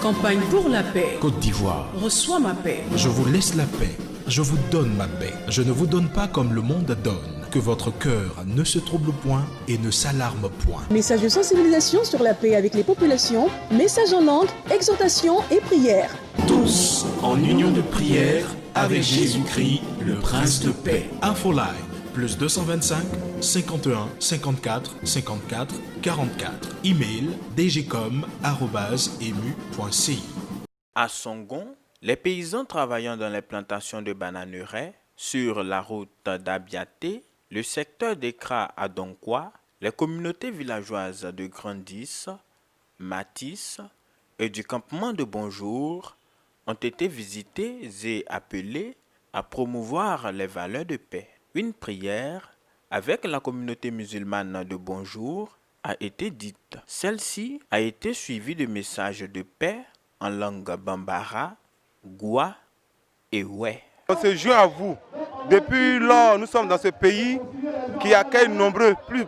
Campagne pour la paix. Côte d'Ivoire. Reçois ma paix. Je vous laisse la paix. Je vous donne ma paix. Je ne vous donne pas comme le monde donne. Que votre cœur ne se trouble point et ne s'alarme point. Message de sensibilisation sur la paix avec les populations, message en langue, exhortation et prière. Tous en union de prière avec Jésus-Christ, le Prince de paix. Infoline, plus 225 51 54 54 44. Email dgcom@emu.ci. À Songon, les paysans travaillant dans les plantations de bananeraies sur la route d'Abiaté, le secteur d'Ekra à Donkwa, les communautés villageoises de Grandis, Matisse et du campement de Bonjour ont été visités et appelés à promouvoir les valeurs de paix. Une prière avec la communauté musulmane de Bonjour a été dite. Celle-ci a été suivie de messages de paix en langue bambara, goua et ouais. On se joint à vous. Depuis lors, nous sommes dans ce pays qui accueille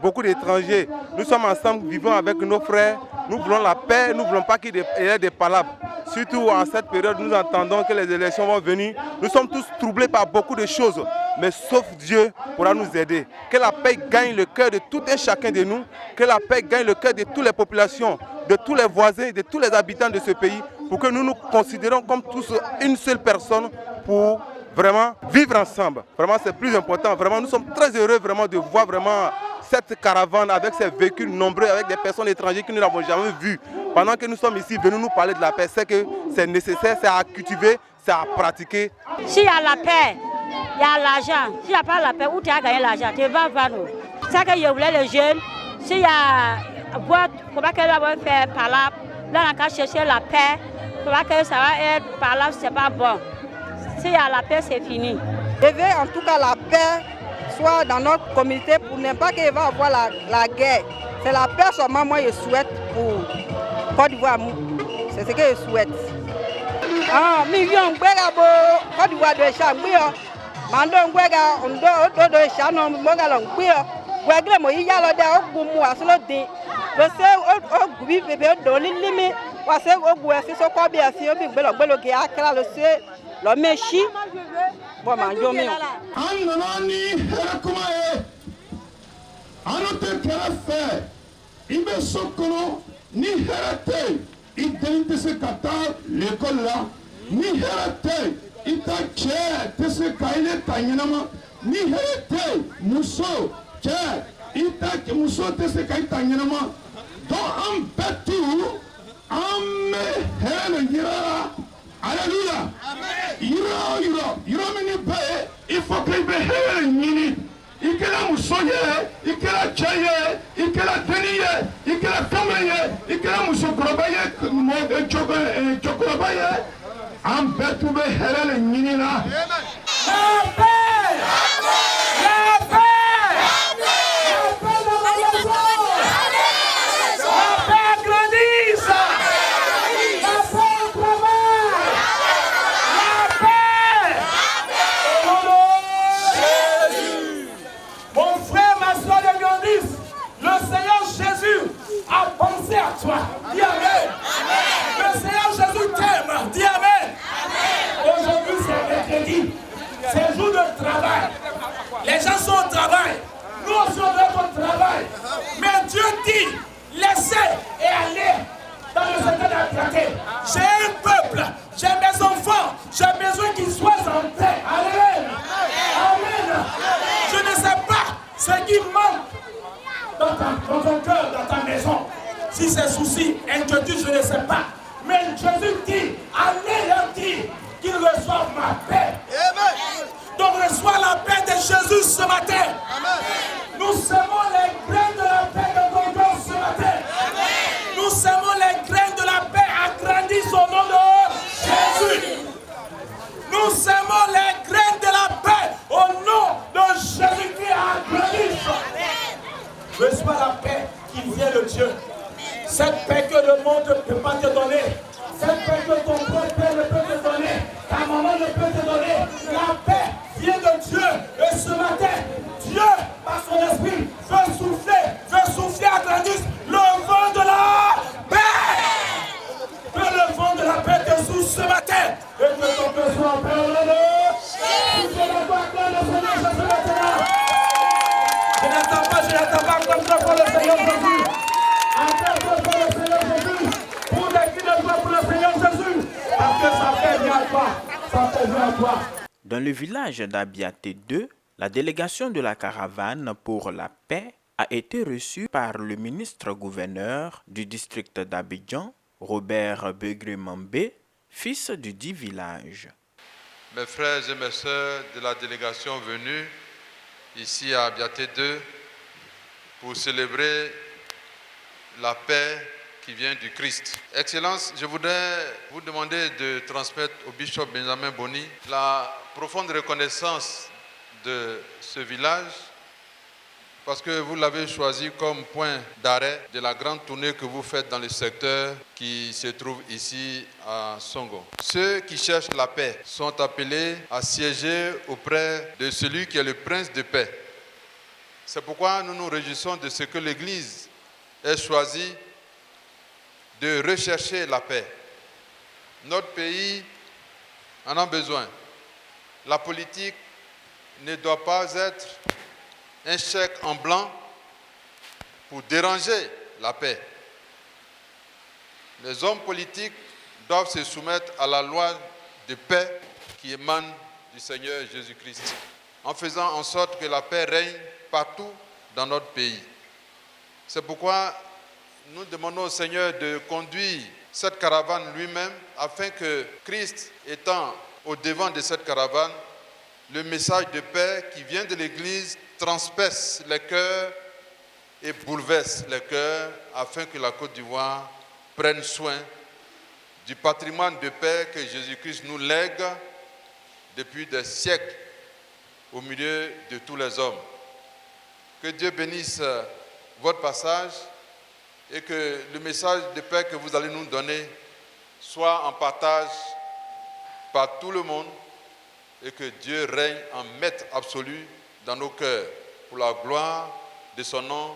beaucoup d'étrangers. Nous sommes ensemble, vivons avec nos frères. Nous voulons la paix, nous ne voulons pas qu'il y ait des palabres. Surtout en cette période, nous entendons que les élections vont venir. Nous sommes tous troublés par beaucoup de choses. Mais sauf Dieu pourra nous aider. Que la paix gagne le cœur de tout et chacun de nous. Que la paix gagne le cœur de toutes les populations, de tous les voisins, de tous les habitants de ce pays. Pour que nous nous considérons comme tous une seule personne pour vraiment vivre ensemble. Vraiment, c'est plus important. Vraiment, nous sommes très heureux vraiment de voir vraiment cette caravane avec ces véhicules nombreux, avec des personnes étrangères que nous n'avons jamais vues. Pendant que nous sommes ici, venus nous parler de la paix, c'est que c'est nécessaire, c'est à cultiver, c'est à pratiquer. S'il y a la paix, il y a l'argent. S'il n'y a pas la paix, où tu as gagné l'argent? Tu vas voir nous. C'est que je voulais les jeunes. S'il y a comment qu'elle va faire par là, là on a chercher la paix. Comment que ça va être par là, c'est pas bon. S'il y a la paix, c'est fini. Je veux en tout cas la paix soit dans notre communauté pour ne pas qu'il va avoir la guerre. C'est la paix seulement moi je souhaite pour Côte d'Ivoire. C'est ce que je souhaite. Ah, million Côte d'Ivoire de Chambouillon. Mando ngwega ondo do chano mongalo ngwio. Wagle mo yalo de ogumu aslo de. Lo se ogubi bebe do limi. Wa se ogu esi so kwa bi asi obi gbelo ge akra lo se lo meshi. Bo manjo mi. Anani herakumae. Anote kerafe. Ibe sokoro ni herate. Idente se kata l'école là. Ni herate. Ita che tese kaile tanyama ni herete muso che ita muso tese kai tanyama to am betu am hele yira hallelujah amen yiro mini be il faut que be hele mini ikela muso ye ikela che ye ikela teni ye ikela kamre ye ikela muso groba ye mo chokoroba ye I'm bet to be hell and Nina. Mon frère, ma soeur de Gandis, le Seigneur Jésus a pensé à toi. Dis Amen. Le Seigneur Jésus t'aime. Dis Amen. Aujourd'hui, c'est mercredi. C'est jour de travail. Les gens sont au travail. Nous aussi, on est au travail. Mais Dieu dit, laissez et allez dans le secteur de la clarté. J'ai un peuple, j'ai mes enfants, j'ai besoin qu'ils soient en paix. Amen. Amen. Je ne sais pas ce qui manque dans ton cœur, dans ta maison. Si c'est souci, inquiétude, je ne sais pas. Mais Jésus dit, allez leur dire qu'ils reçoivent ma paix. Amen. Donc reçois la paix de Jésus ce matin. Amen. Nous semons les graines de la paix dans ton cœur ce matin. Amen. Nous semons les graines de la paix, agrandissent au nom de Jésus. Nous semons les graines de la paix au nom de Jésus qui agrandissent. Reçois la paix qui vient de Dieu. Cette paix que le monde ne peut pas te donner. Cette paix que ton père ne peut te donner. Ta maman ne peut te donner. La paix vient de Dieu. Et ce matin, Dieu, par son esprit, veut souffler à Gladys le vent de la paix. Que le vent de la le Seigneur Jésus. Acclame pour le Seigneur Jésus. Pour des cris de joie pour le Seigneur Jésus. Parce que ça fait bien à toi. Ça fait bien à toi. Dans le village d'Abiaté 2, la délégation de la caravane pour la paix a été reçue par le ministre-gouverneur du district d'Abidjan, Robert Begré-Mambé, fils du dit village. Mes frères et mes sœurs de la délégation venue ici à Abiaté 2 pour célébrer la paix qui vient du Christ. Excellence, je voudrais vous demander de transmettre au bishop Benjamin Boni la profonde reconnaissance de ce village parce que vous l'avez choisi comme point d'arrêt de la grande tournée que vous faites dans le secteur qui se trouve ici à Songo. Ceux qui cherchent la paix sont appelés à siéger auprès de celui qui est le prince de paix. C'est pourquoi nous nous réjouissons de ce que l'Église ait choisi de rechercher la paix. Notre pays en a besoin. La politique ne doit pas être un chèque en blanc pour déranger la paix. Les hommes politiques doivent se soumettre à la loi de paix qui émane du Seigneur Jésus-Christ, en faisant en sorte que la paix règne partout dans notre pays. C'est pourquoi nous demandons au Seigneur de conduire cette caravane lui-même, afin que Christ, étant au devant de cette caravane, le message de paix qui vient de l'Église transperce les cœurs et bouleverse les cœurs, afin que la Côte d'Ivoire prenne soin du patrimoine de paix que Jésus-Christ nous lègue depuis des siècles au milieu de tous les hommes. Que Dieu bénisse votre passage et que le message de paix que vous allez nous donner soit en partage par tout le monde et que Dieu règne en maître absolu dans nos cœurs pour la gloire de son nom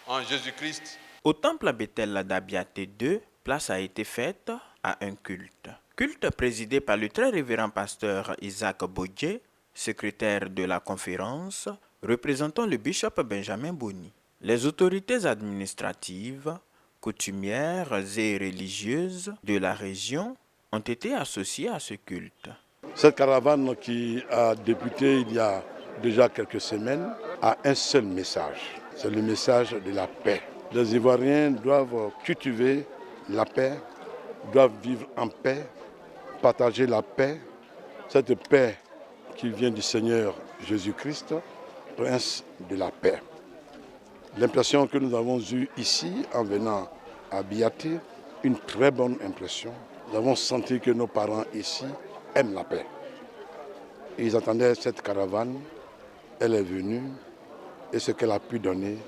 en Jésus-Christ. Au temple à Bethel d'Abiaté 2, place a été faite à un culte. Culte présidé par le très révérend pasteur Isaac Bodje, secrétaire de la conférence, représentant le bishop Benjamin Boni. Les autorités administratives, coutumières et religieuses de la région ont été associées à ce culte. Cette caravane qui a débuté il y a déjà quelques semaines a un seul message, c'est le message de la paix. Les Ivoiriens doivent cultiver la paix, doivent vivre en paix, partager la paix, cette paix qui vient du Seigneur Jésus-Christ, Prince de la paix. L'impression que nous avons eue ici en venant à Abiaté, une très bonne impression. Nous avons senti que nos parents ici aiment la paix. Ils attendaient cette caravane, elle est venue et ce qu'elle a pu donner,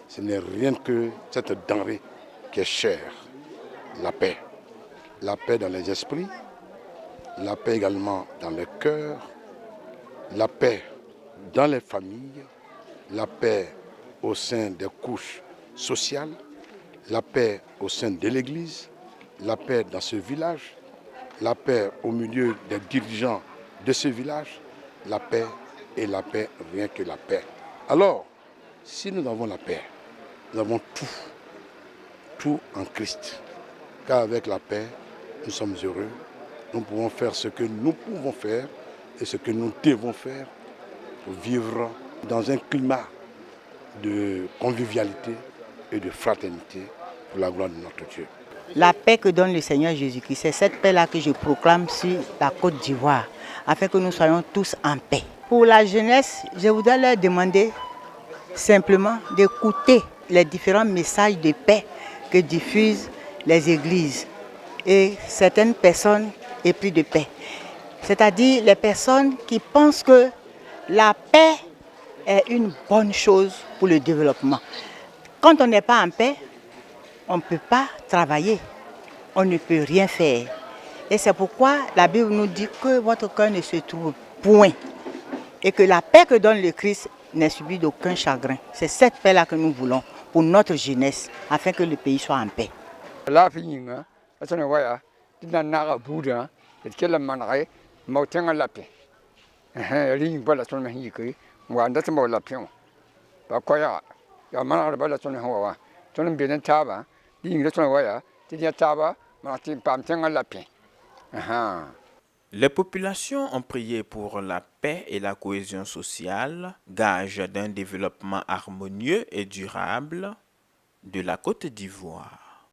ce n'est rien que cette denrée qui est chère, la paix. La paix dans les esprits, la paix également dans le cœur, la paix dans les familles, la paix au sein des couches sociales, la paix au sein de l'Église, la paix dans ce village, la paix au milieu des dirigeants de ce village, la paix et la paix, rien que la paix. Alors, si nous avons la paix, nous avons tout en Christ. Car avec la paix, nous sommes heureux, nous pouvons faire ce que nous pouvons faire et ce que nous devons faire pour vivre dans un climat de convivialité et de fraternité pour la gloire de notre Dieu. La paix que donne le Seigneur Jésus-Christ, c'est cette paix-là que je proclame sur la Côte d'Ivoire, afin que nous soyons tous en paix. Pour la jeunesse, je voudrais leur demander simplement d'écouter les différents messages de paix que diffusent les églises et certaines personnes épris de paix. C'est-à-dire les personnes qui pensent que la paix est une bonne chose pour le développement. Quand on n'est pas en paix, on ne peut pas travailler, on ne peut rien faire. Et c'est pourquoi la Bible nous dit que votre cœur ne se trouve point. Et que la paix que donne le Christ n'est subie d'aucun chagrin. C'est cette paix-là que nous voulons pour notre jeunesse, afin que le pays soit en paix. Les populations ont prié pour la paix et la cohésion sociale, gage d'un développement harmonieux et durable de la Côte d'Ivoire.